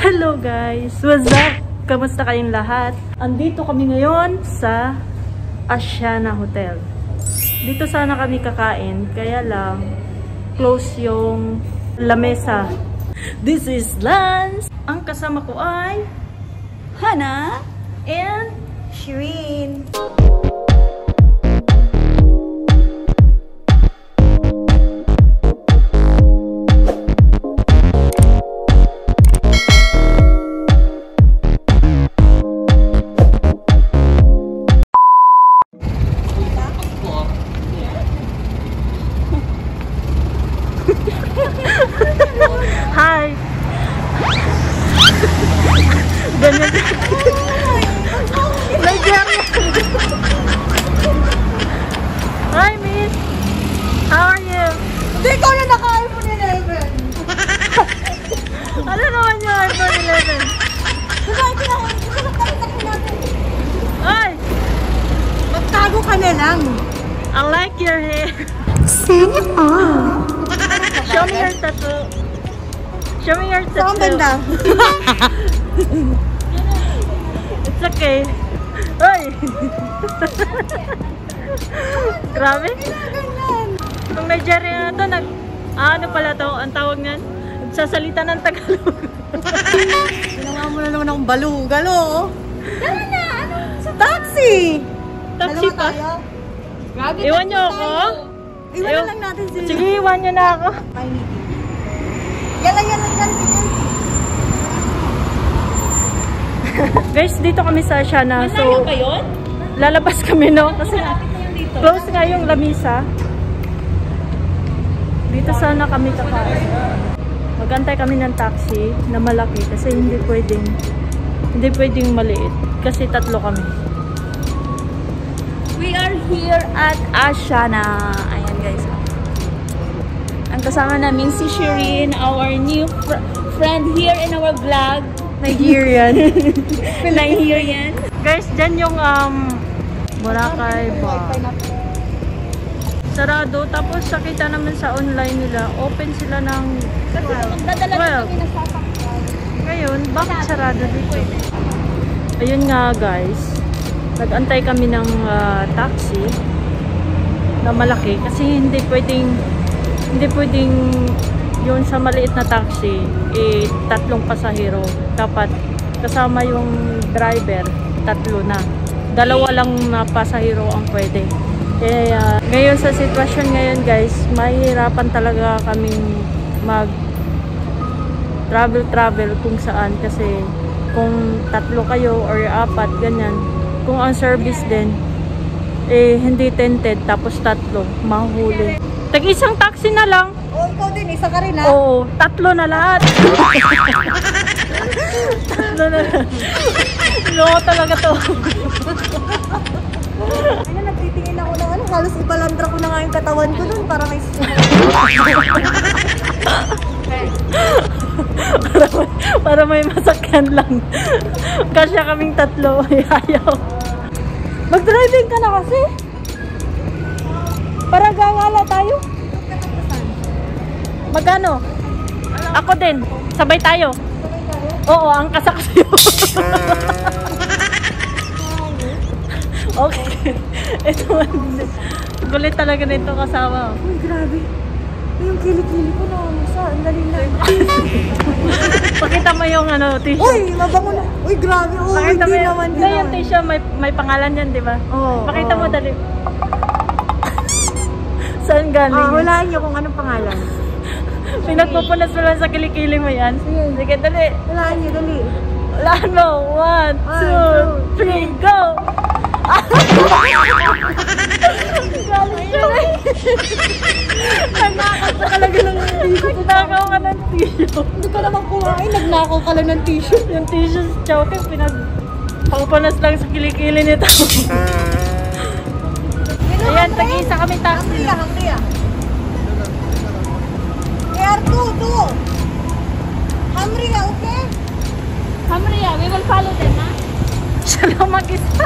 Hello guys! What's up? Kamusta kayong lahat? Andito kami ngayon sa Asiana Hotel. Dito sana kami kakain, kaya lang close yung lamesa. This is lunch! Ang kasama ko ay Hana and Shireen. Hi! Ganyan. Nigerian! Hi, miss! How are you? Hindi, ikaw na naka-iPhone 11. Ano naman yung iPhone 11? Ay! Magtago ka na lang. I like your hair. Sana all. Show me your tattoo. Show me your tattoo. Saan banda? It's okay. Ay! Grabe. Itong Nigeria na to, ano pala to, ang tawag niyan? Nagsasalita ng Tagalog. Ginawa mo na naman akong balugalo. Tara na! Ano? Taxi! Taxi pa? Grabe, Iwan niyo ako? Iwan na lang natin sila. Sige, iwan niyo na ako. Yan lang. Guys, dito kami sa Asiana. So, lalabas kami, no? Kasi close nga yung lamisa. Dito sana kami kakain. Magantay kami ng taxi na malaki kasi hindi pwedeng maliit. Kasi tatlo kami. We are here at Asiana. Ayan guys. Ang kasama namin si Shireen, our new friend here in our vlog. Nigerian. Nigerian. Guys, dyan yung Boracay ba? Sarado. Tapos nakita naman sa online nila, open sila ng 12. Ngayon, bakit sarado dito? Ayun nga guys. Nag-antay kami ng taxi na malaki kasi hindi pwedeng yun sa maliit na taxi tatlong pasahero. Dapat kasama yung driver, tatlo na. Dalawa lang na pasahero ang pwede. Kaya ngayon sa sitwasyon ngayon guys, mahirapan talaga kaming mag travel kung saan kasi kung tatlo kayo or apat ganyan. Kung ang service din, hindi tented, tapos tatlo, mahuli. Tag-isang taxi na lang. Oh, ikaw din, isa ka rin ha? Oo, tatlo na lahat. Tatlo na lahat. Loko talaga to. Ano, nagtitingin ako ng halos ipalandra ko na nga yung katawan ko dun para may para may masakyan lang. Kasya kaming tatlo. Ayaw. Mag-driving ka na kasi. Para gawala tayo. Magkano? Ako din. Sabay tayo. Oo, ang kasaksiyo. Okay. Ito gulit talaga nito kasama. Uy, grabe. Yung kilikili ko na ang dali na. Pakita mo yung tissue. Uy, mabango na. Uy, grabe. Oh, Pakita mo hindi yung, naman. hindi yung tissue, may pangalan yan, di ba? Oo. Pakita mo dali. Saan galing? Hulaan niyo kung anong pangalan. Pinagpupunas mo lang sa kilikili mo yan. Sige, dali. Hulaan niyo, dali. Hulaan mo. 1, 2, 3, go! Galing siya. Nagnakaw ka talaga ng tissue. Nagnakaw ka ng tissue. Hindi ka naman kuhain. Nagnakaw ka lang ng tissue. Yung tissue sa choke, pinagpupunas lang sa kilikili nito. Ayan, tag-isa kami taxi. Hungry ah. AR2, Hungry ah, okay? Hamria, we will follow them, ha? Siya lang mag-isa.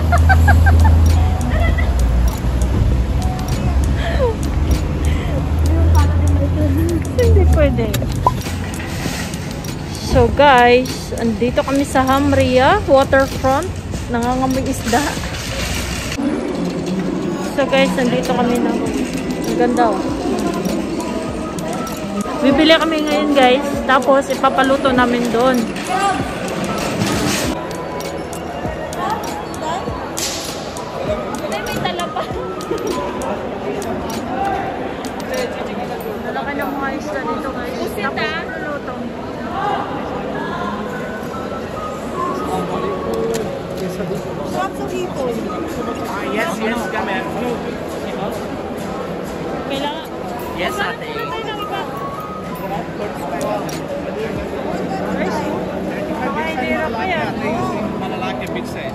Hindi pwede. So, So guys, andito kami sa Hamria Waterfront. Nangangamoy isda. So guys, andito kami na. Ang ganda oh. Bibili kami ngayon guys. Tapos ipapaluto namin doon. May talapa. Nalaki ng mga isda dito guys. Tapos luluto. Sarap sa dito. Yes, come here. Kailangan. Yes, ate. Nakahirap pa yan. Malalaki, big size.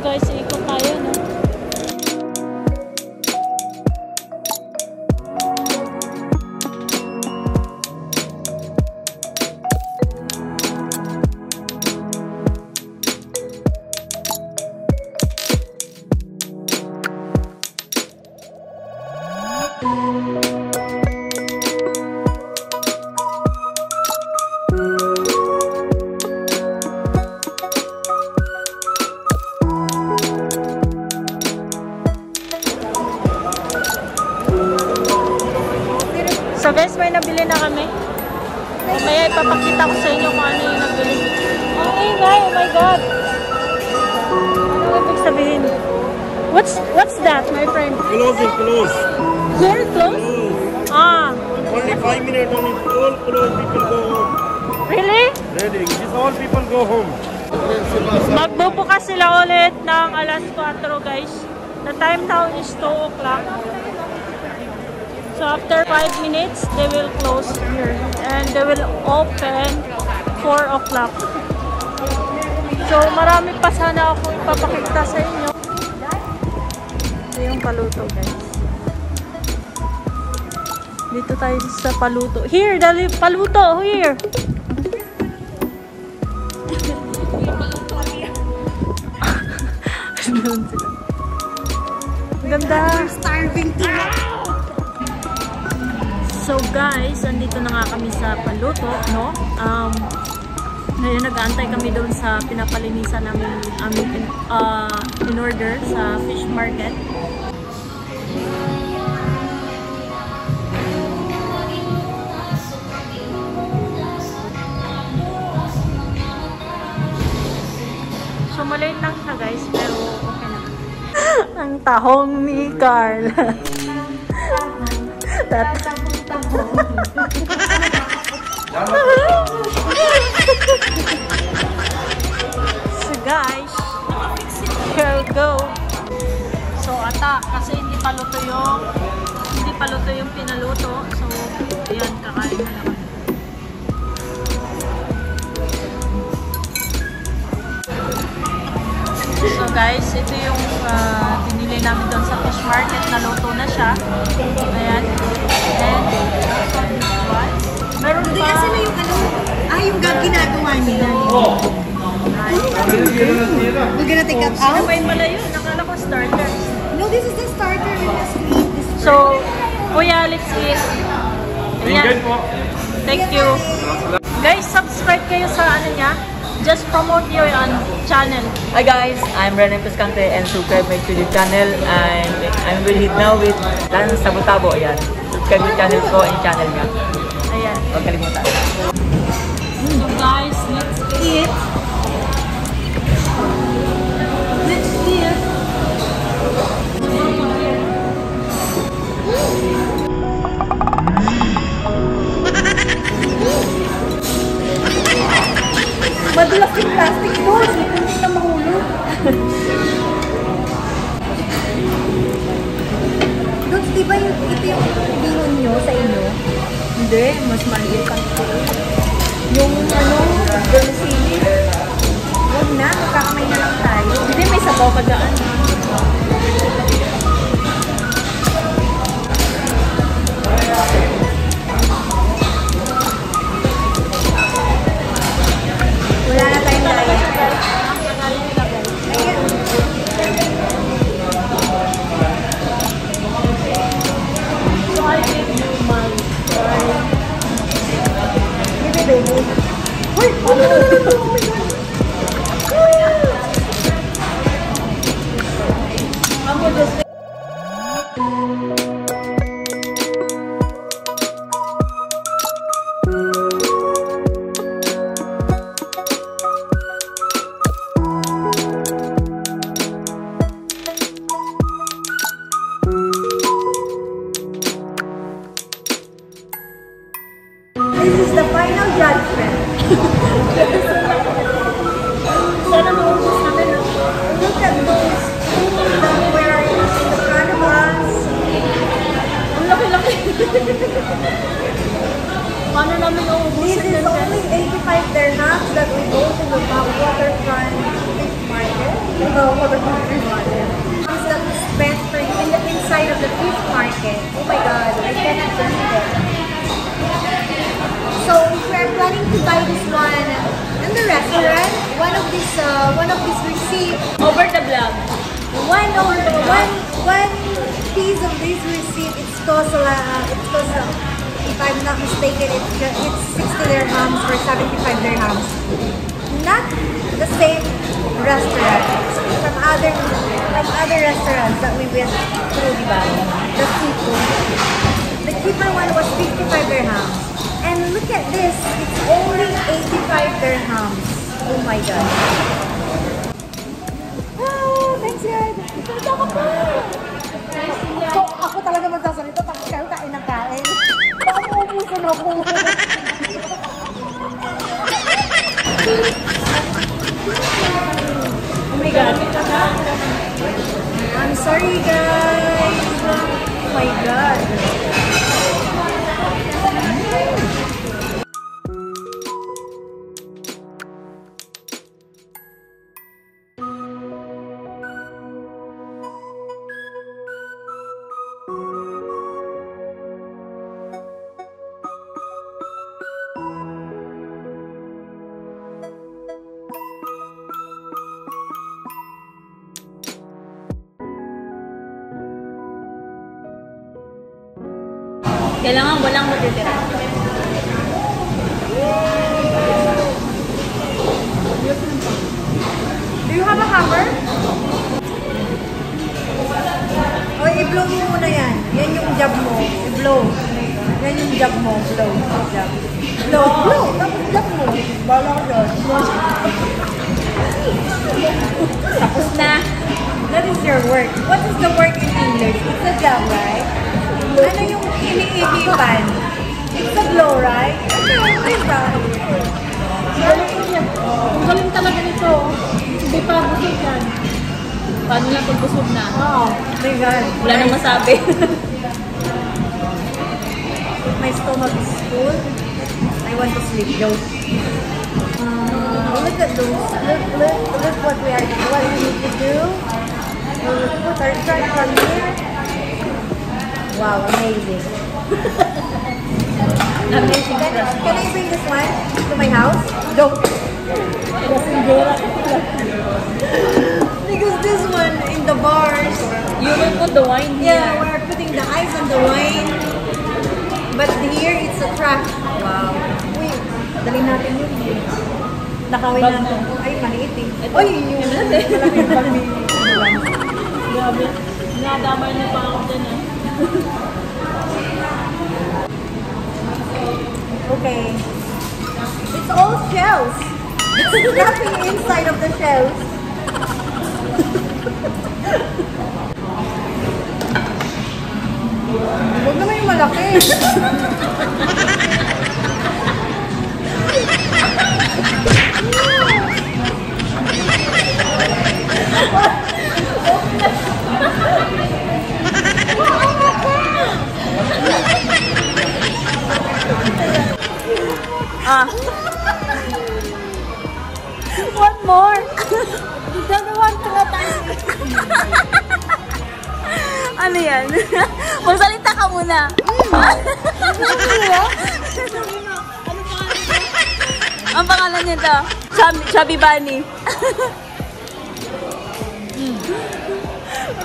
Guys, ikot tayo, no? So guys, may nabili na kami. Mamaya ipapakita ko sa inyo kung ano yung nabili. Oh my God! Ano ibig sabihin? What's that, my friend? Close. Very close? Ah. Only 5 minutes only. All close, people go home. Really? Ready. This all people go home. Magbubukas sila ulit ng alas 4 guys. The time now is 2 o'clock. So after 5 minutes, they will close here. And they will open 4 o'clock. So marami pa sana ako ipapakita sa inyo. Ito yung paluto guys. Dito tayo sa paluto. Here, dali paluto. Here. Ganda. Starving to. So guys, andito na nga kami sa paluto, no? Ngayon nag-aantay kami doon sa pinapalinisan namin in order sa fish market. So maliit lang siya guys, pero okay na. Ang tahong ni Carl. So guys, here we go. So ata, kasi hindi paluto yung pinaluto. So ayan, kakain na naman. So guys, ito yung binili binili namin doon sa fish market. Naluto na siya. Ayan. And also this one. Meron Hindi pa. kasi na yung ano, yung ginagawa nila. We're gonna take that Ano out? ba yun pala yun? Nakala ko starter. No, this is the starter in the sweet. So, kuya, let's eat. Enjoy po. Thank you. Guys, subscribe kayo sa ano niya. Just promote your channel. Hi guys, I'm Renan Pescante and subscribe my YouTube channel and I'm with it now with Dan Sabutabo. Ayan. Subscribe yung channel ko and channel niya. Ayan. Huwag kalimutan. So guys, let's eat. Let's eat. Madulas yung plastic doon. Hindi na mahulog. Doon, di ba ito yung bihon nyo sa inyo? Hindi, mas maliit ang Yung ano, vermicelli. Huwag na, magkakamay na lang tayo. Hindi, may sabaw ka daan. Wala na tayong diet. Ayan. So I give you my Give it baby. Uy! Oh my God! I'm gonna just This is the final judgment. sana maubos natin. Look at those food that were in the front of us. Ang laki-laki. Paano namin This uubusin is yan? only 85 dirhams that we go to the waterfront fish market. Waterfront fish market. That we spent for in the inside of the fish market. Oh my God, I cannot believe it. So if we're planning to buy this one in the restaurant, one of these receipts, Over the vlog. one piece of this receipt, it's cost if I'm not mistaken, it's 60 dirhams or 75 dirhams. Not the same restaurant, from other restaurants that we went through, diba? The seafood. The cheaper one was 55 dirhams. And look at this, it's only 85 dirhams. Oh my God. Oh, thanks God. Salita ka pa. So, ako talaga magsasalita, tapos kayo kain ng kain. Baka maubusan ako. Oh my God. I'm sorry guys. Oh my God. Kailangan walang matitira. Do you have a hammer? O, i-blow mo muna yan. Yan yung job mo. I-blow. Yan yung job mo. Blow. Job. Blow. Blow. Tapos job mo. Bala ko doon. Tapos na. That is your work. What is the work in English? It's a job, right? Ano yung iniigipan? It's a blow, right? Ano yung ba? Ang galing talaga nito. Hindi pa busog yan. Paano na pag busog na? Oh, my God. Wala nang masabi. My stomach is full. I want to sleep, Joe. Look at those. Look what we need to do. We'll start from here. Wow, amazing. Amazing. Can I bring this one to my house? Don't. Because this one in the bars. You will put the wine here. Yeah, we're putting the ice on the wine. But here, it's a trash. Wow. Uy, dali natin yun. Nakawin natin. Ay, maliit eh. Uy, yung malaking kami. Grabe. Nadamay niyo pa ako dyan eh. Okay. It's all shells. There's nothing inside of the shells. Huwag naman yung malaki. One more. Ano yan? Magsalita ka muna. Ang pangalan nito? Chubby Bunny.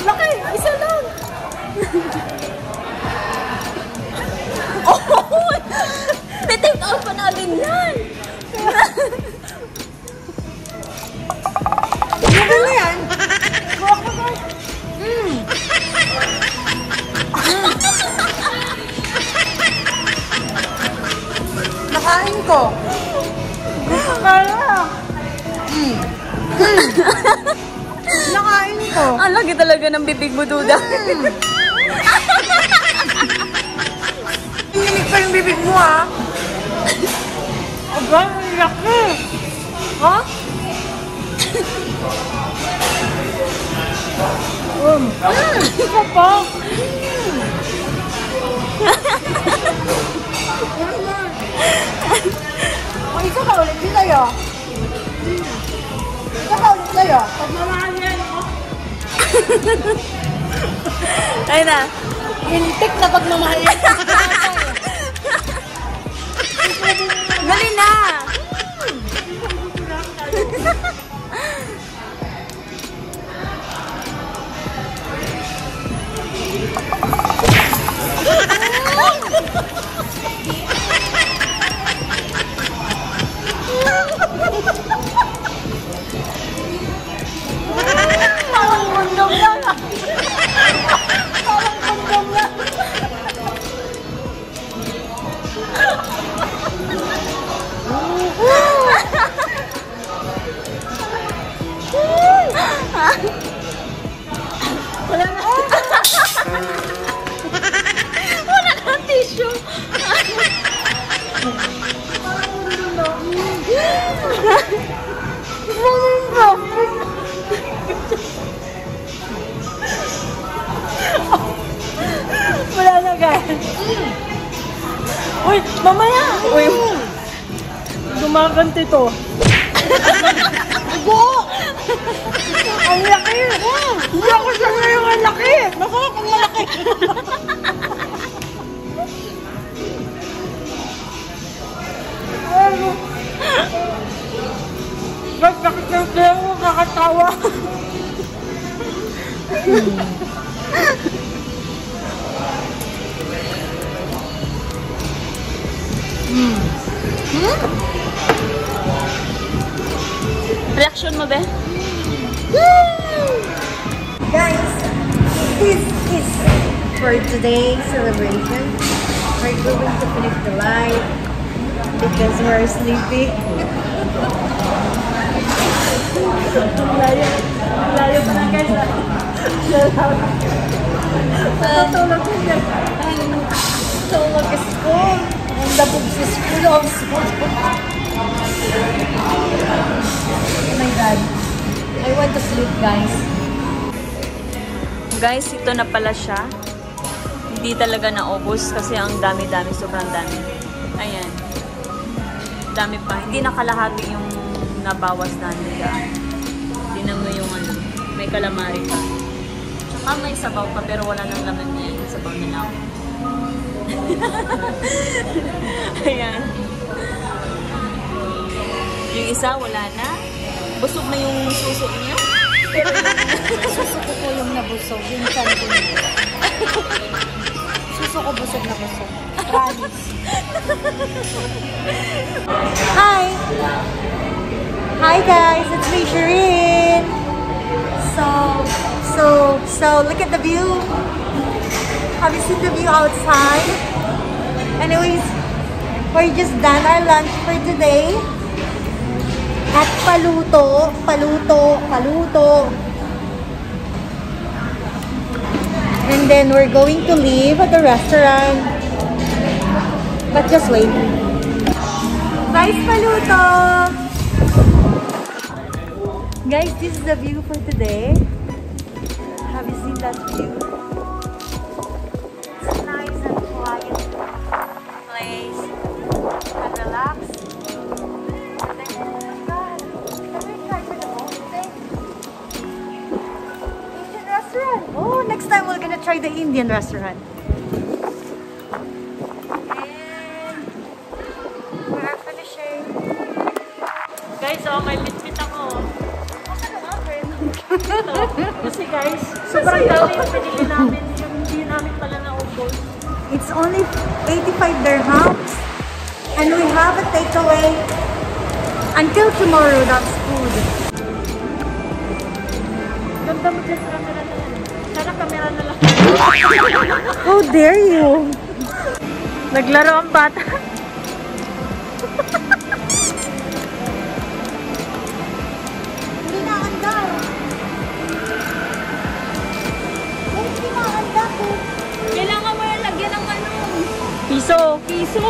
Laki! Isa lang! Oh! Take out pa natin yan! Ano na yan? Nakain ko. Nakain ko. Ang laki talaga ng bibig mo, Duda. Hinilig pa yung bibig mo, ha? Aba, ang laki. Ha? Ito pa. O, isa ka ulit. Di tayo. Isa ka ulit tayo. Pagmamahal yan, oh. Ayun na. Hintik na pagmamahal. Dali na! Wala kang tissue. Wala na, guys. Uy, mamaya. Uy, gumaganti to. Ang laki! Hindi ako sanay yung ang laki! Masarap ang malaki! Guys, bakit yung kaya mo nakatawa? Reaction mo, be? Guys, this is for today's celebration. We're going to finish the light because we're sleepy. Layo pa lang, guys. Natulog ko niya. Tulog is full. And the books is full of school. Oh my God. I want to sleep, guys. Guys, ito na pala siya. Hindi talaga naubos kasi ang dami-dami, sobrang dami. Ayan. Dami pa. Hindi nakalahati yung nabawas namin daan. Tingnan mo yung ano, may calamari pa. Ma'am, may sabaw pa pero wala nang laman niya. Yung sabaw na lang. Ayan. Yung isa, wala na. Busog na yung suso niya. Pero Suso ko po yung nabusog. Yung chan ko niya. Suso ko busog na busog. Promise. Hi! Hi guys, it's me, Shireen. So look at the view. Have you seen the view outside? Anyways, we're just done our lunch for today at Paluto. And then we're going to leave at the restaurant. But just wait. Guys, Paluto! Guys, this is the view for today. Have you seen that view? It's a nice and quiet place. And relax. And then, oh my god, can we try for the boat today? Indian restaurant. Oh, next time we're gonna try the Indian restaurant. And we are finishing. Guys, oh, may bitbit ako. Kasi guys, sobrang dami yung pinili namin. Yung hindi namin pala naubos. It's only 85 dirhams. And we have a takeaway until tomorrow. That's food. Ganda mo dyan sa camera na yan. Sana camera na lang. How dare you? Naglaro ang bata. Hindi na andar. Hindi na andar ko. kailangan mo yung lagyan ng ano. Piso. Piso.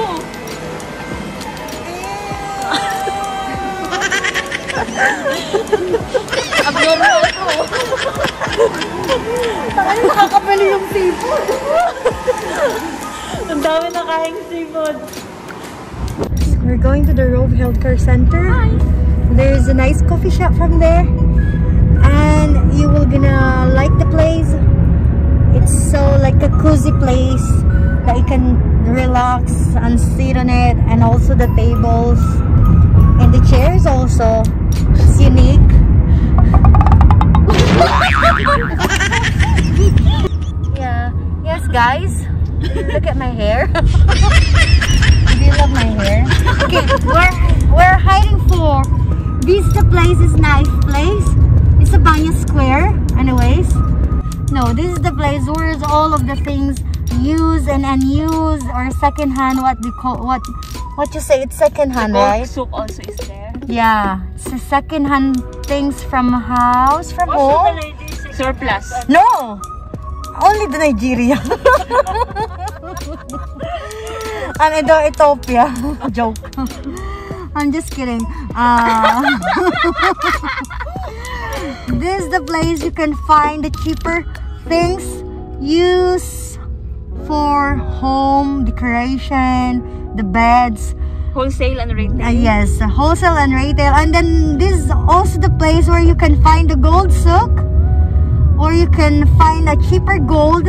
Abnormal ko. Takang nakakapali yung seafood. Ang dami na kahing seafood. We're going to the Rove Healthcare Center. Hi. There's a nice coffee shop from there. And you will gonna like the place. It's so like a cozy place that you can relax and sit on it. And also the tables. And the chairs also. It's unique. Yeah. Yes, guys. Look at my hair. Do you love my hair? Okay, we're hiding for. This the place is nice place. It's a Banya Square. Anyways, no, this is the place where all of the things used and unused or secondhand. What we call what you say? It's secondhand, right? Soup also is there. Yeah, it's a secondhand things from house, from Also, home. the ladies, Surplus. No, only the Nigeria. And Ethiopia. Joke. I'm just kidding. This is the place you can find the cheaper things used for home decoration, the beds. Wholesale and retail. Yes, wholesale and retail. And then this is also the place where you can find the gold souk, or you can find a cheaper gold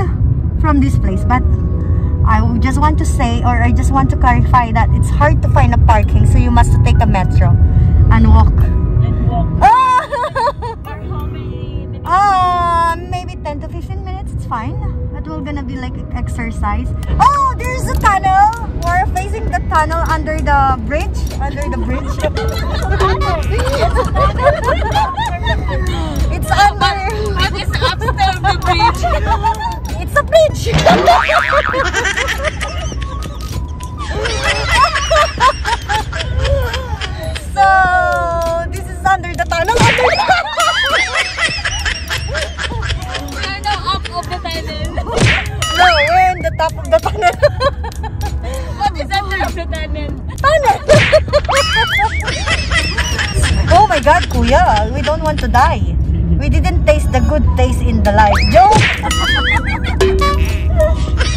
from this place. But I just want to say, or I just want to clarify that it's hard to find a parking, so you must take a metro and walk. and walk. For how many minutes? Maybe 10 to 15 minutes. It's fine. It will gonna be like exercise. Oh, there's a tunnel. We're facing the tunnel under the bridge. It's under. What is after the bridge? It's a bridge. So this is under the tunnel. We're now up of the tunnel. No, we're in the top of the tunnel. What is under of the tunnel? Tunnel. Oh my God, Kuya, we don't want to die. We didn't taste the good taste in the life. Joke.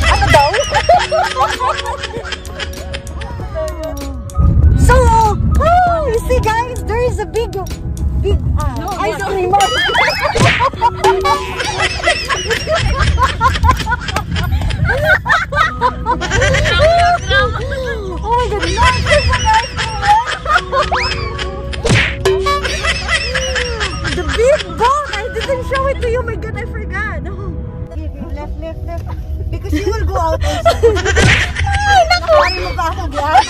Ano daw? So, oh, you see guys, there is a big ice cream. Because you will go out also. Nakawari mo ba ako, Gab?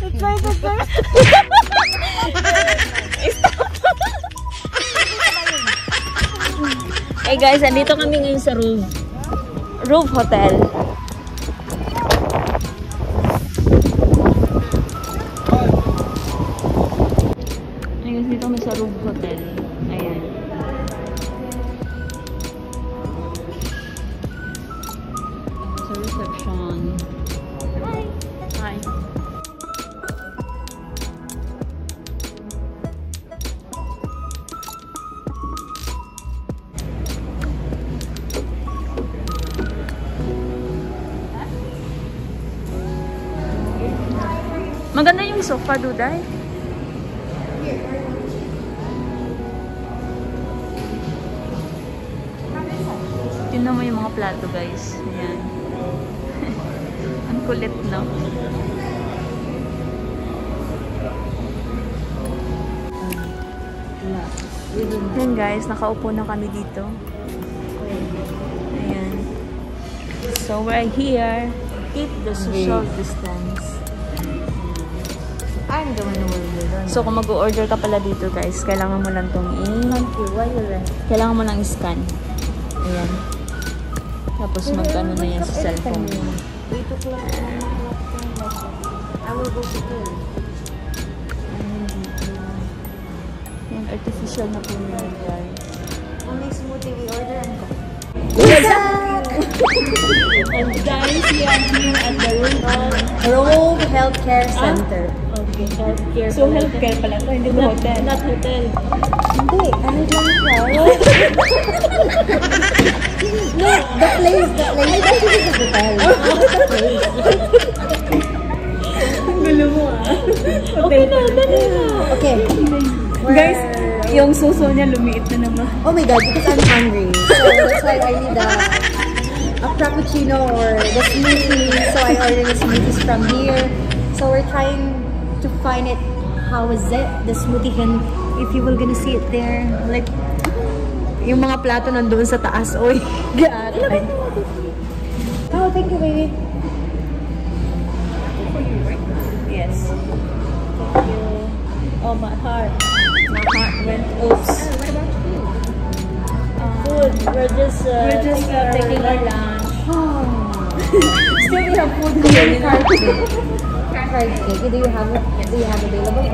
It's like a girl. Hey guys, andito kami ngayon sa Roof Hotel. Ayun, dito kami sa Roof Hotel. Ayan. Sa reception. Hi! Hi! Maganda yung sofa, Duday. Tingnan mo yung mga plato, guys. Ayan. Ang kulit, no? Ayan, guys. Nakaupo na kami dito. Ayan. So, we're here. Keep the social distance. I'm the one who will do that. So, kung mag-order ka pala dito, guys, kailangan mo lang itong kailangan mo lang i-scan. Ayan. Tapos, mag-ano na yan sa cellphone. 8 o'clock. I will go to 2. Yan, artificial na po yun, guys. Only smoothie we order and go. And guys, we are here at the Rove Healthcare Center. Okay, healthcare. So, healthcare pala ito, hindi ba hotel? Not hotel. Hindi, ano lang siya? No, the place. I thought it was a hotel. It's a place. Gulo mo Okay na, dali na. Okay. Guys, yung suso niya lumiit na naman. Oh my god, because I'm hungry. So that's why I need a frappuccino or the smoothie. So I ordered the smoothies from here. So we're trying to find it. How is it? The smoothie can, if you were gonna see it there, like, yung mga plato nandoon sa taas. Oy, gaatay. Oh, thank you, baby. Yes. Thank you. Oh, my heart. My heart went oops. Food. We're just Taking our lunch. Still we have food here. Card cake. Card cake. Do you have available?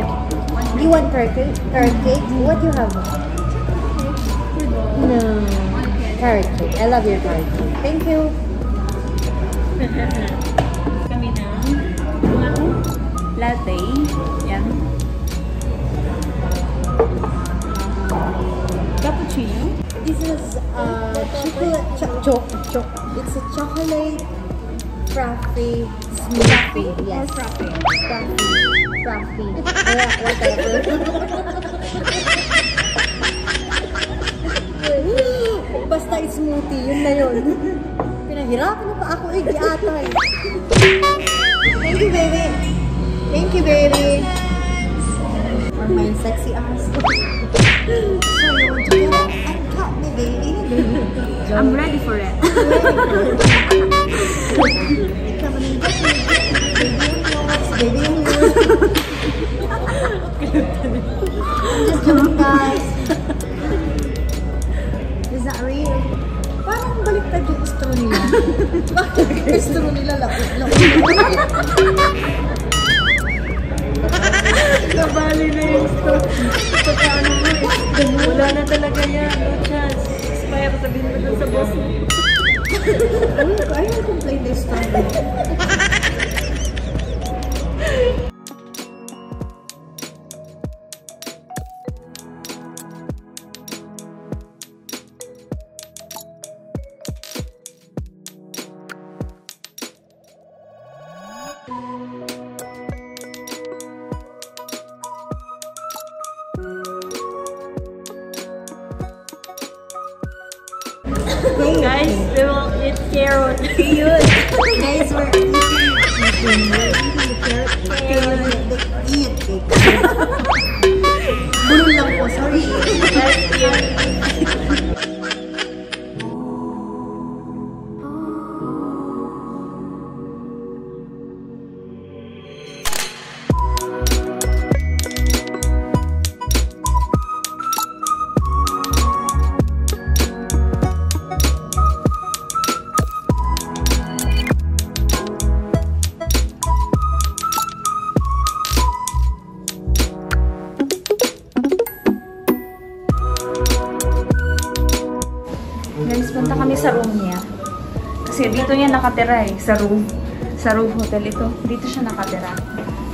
Do you want carrot cake? What do you have? No. Carrot cake. I love your carrot cake. Thank you. Kami ng latte. Yan. Cappuccino. This is chocolate it's a chocolate frappi smoothie. Yes. Frappi. Whatever. Basta it's smoothie, yun na yun. Pinahirapan na pa ako giatay. Thank you, baby. Thank you, baby. Or my sexy ass. So you want to get up and cut me, baby? I'm ready for it. Come on, get me. Baby yung yours. I'm just joking, guys. Is that real? Parang baliktad yung straw nila. Bakit yung straw nila lapit? Kabali na yung stock. Pagka ano mo wala na talaga yan. No chance. Expire, sabihin mo dun sa boss mo. I will complain this time. Guys, we will eat carrot. Yun. Guys, we're eating the carrot cake. Bulol lang po, sorry. Punta kami sa room niya. Kasi dito niya nakatira eh. Sa roof hotel ito. Dito siya nakatira.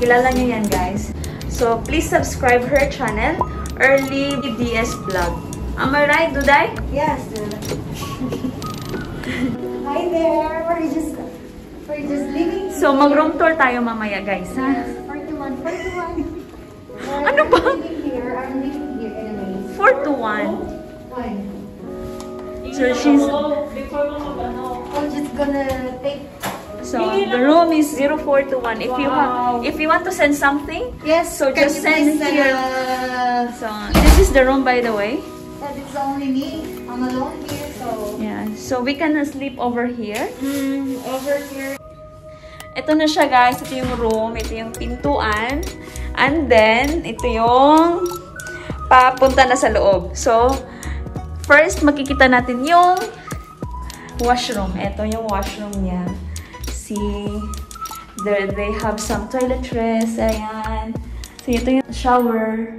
Kilala niyo yan, guys. So, please subscribe her channel, Early DS Vlog. Am I right, Duday? Yes, dude. Hi there. We're just leaving. So, mag-room tour tayo mamaya, guys, ha? Yes, 41. Ano ba? I'm leaving here anyway. 4 to 1. Fine. So, she's... I'm just gonna take... So, the room is 04 to 1. If you want to send something, Yes, so can just you send please here. So, this is the room, by the way. That it's only me. I'm alone here, so... Yeah, so we can sleep over here. Over here. Ito na siya, guys. Ito yung room. Ito yung pintuan. And then, ito yung papunta na sa loob. So, first, makikita natin yung washroom. Ito yung washroom niya. See, there they have some toiletries. Ayan. So, ito yung shower.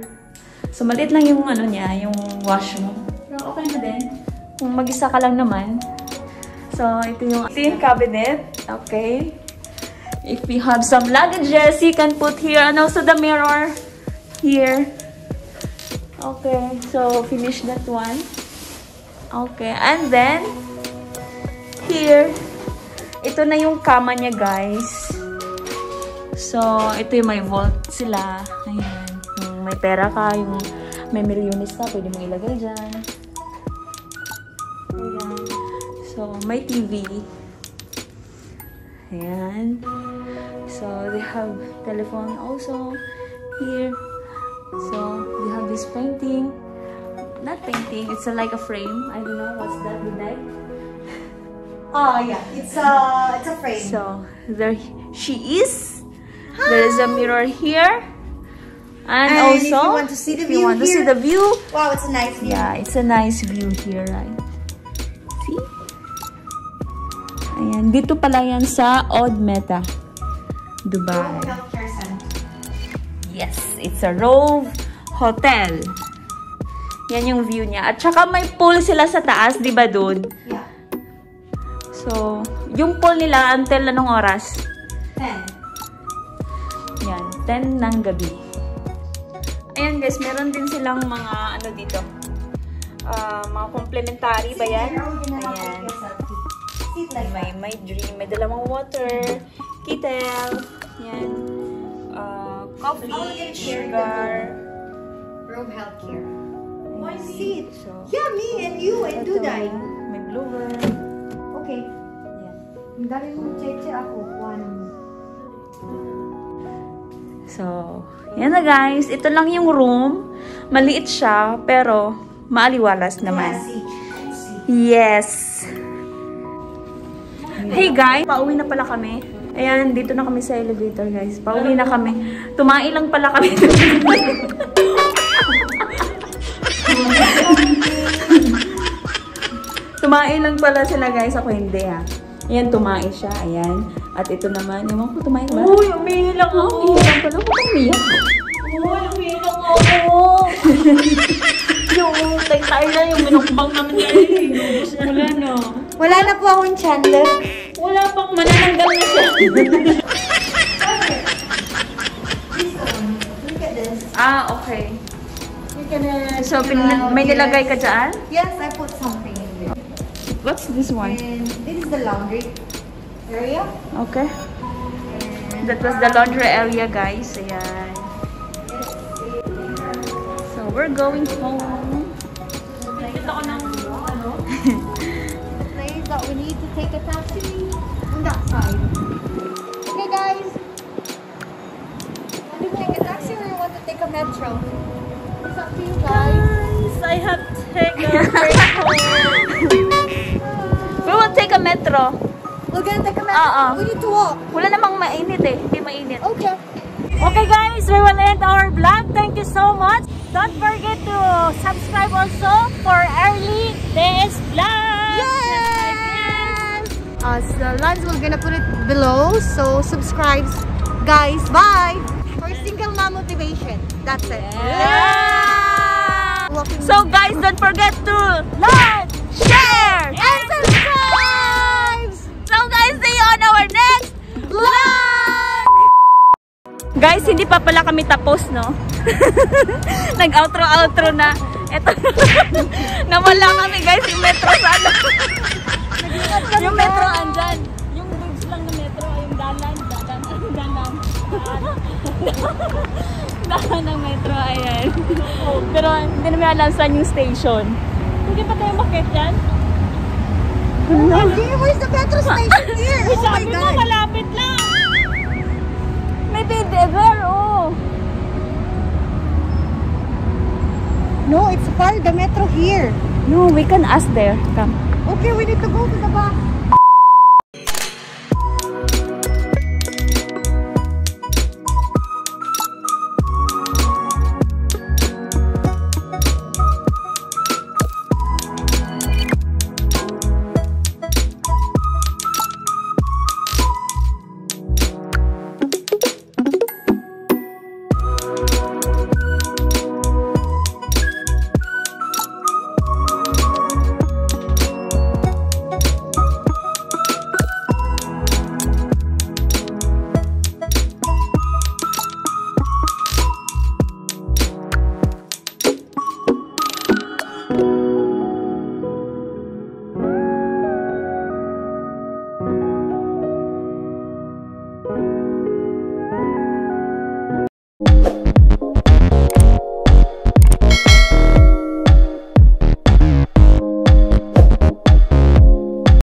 So, maliit lang yung ano niya, yung washroom. Pero okay na din. Kung mag-isa ka lang naman. So, ito yung cabinet. Okay. If you have some luggages, you can put here. And also the mirror here. Okay. So, finish that one. Okay. And then, here. Ito na yung kama niya, guys. So, ito yung may vault sila. Ayan. Yung may pera ka, yung may milyones ka, pwede mong ilagay dyan. Ayan. So, may TV. Ayan. So, they have telephone also here. So, they have this painting. Not painting, it's like a frame. I don't know what's that like. Oh yeah, it's a frame. So, there she is. There is a mirror here. And also, if you want to see the view want to here, see the view, wow, it's a nice view. yeah, it's a nice view here, right? See? Ayan, dito pala yan sa Old Meta, Dubai. Healthcare center. Yes, it's a Rove Hotel. Yan yung view niya. At saka may pool sila sa taas, di ba, dude? Yeah. So, yung pool nila until anong oras? 10. Yan, 10 ng gabi. Ayan guys, meron din silang mga ano dito. Mga complementary ba yan? Ayan. May drink, may dalawang water, kettle, yan. Coffee, sugar. Rove Healthcare. Why seat? So, Yeah, me and you and ito, Duday. may blower. Okay. Yan. Ang dami mong cheche ako. Kuha mo. So, yan na guys. Ito lang yung room. Maliit siya, pero maaliwalas naman. Yes. Hey guys, pauwi na pala kami. Ayan, dito na kami sa elevator guys. Pauwi na kami. Tumae lang pala kami. Tumae lang pala sila guys. Ako hindi ha. Ayan, tumae siya. Ayan. At ito naman. Ewan ko, tumae ba? Uy, umiilang ako. Umiilang pala. Huwag kang umiyak. Uy, umiilang ako. Yung tayo na yung minukbang namin niya. Wala na. Wala na po akong chandler. Wala pang manananggal na siya. Look at this. Ah, okay. You can, So, may nilagay ka dyan? Yes, I put something in there. What's this one? And this is the laundry area. Okay. And That was the laundry area, guys. Ayan. So, we're going home. nakita ko ng ano. place that we need to take a taxi on that side. Okay, guys. Want to take a taxi or you want to take a metro? It's up to you guys. I have to take a break home. We will take a metro. We're gonna take a metro. We need to walk. Wala namang mainit eh. Hindi mainit. Okay. Okay guys, we will end our vlog. Thank you so much. Don't forget to subscribe also for Early DS Vlog. Yes! So Lance, we're gonna put it below. So subscribe, guys. Bye. For single mom motivation. That's it. Yeah. Walking. So guys, don't forget to like, share, share, and subscribe! So guys, see you on our next vlog! Guys, hindi pa pala kami tapos, no? Nag-outro na. Eto. Nawala kami guys, yung metro sana. Yung metro andyan. Yung bridge lang na metro ay yung dalan. Dalan ng metro, ayan. Pero hindi namin alam saan yung station. Hindi pa tayo makit dyan? Where's the metro station here? Oh my Sabi mo, God. malapit lang. Maybe there, oh. No, it's far. The metro here. No, we can ask there. Come. Okay, we need to go to the back.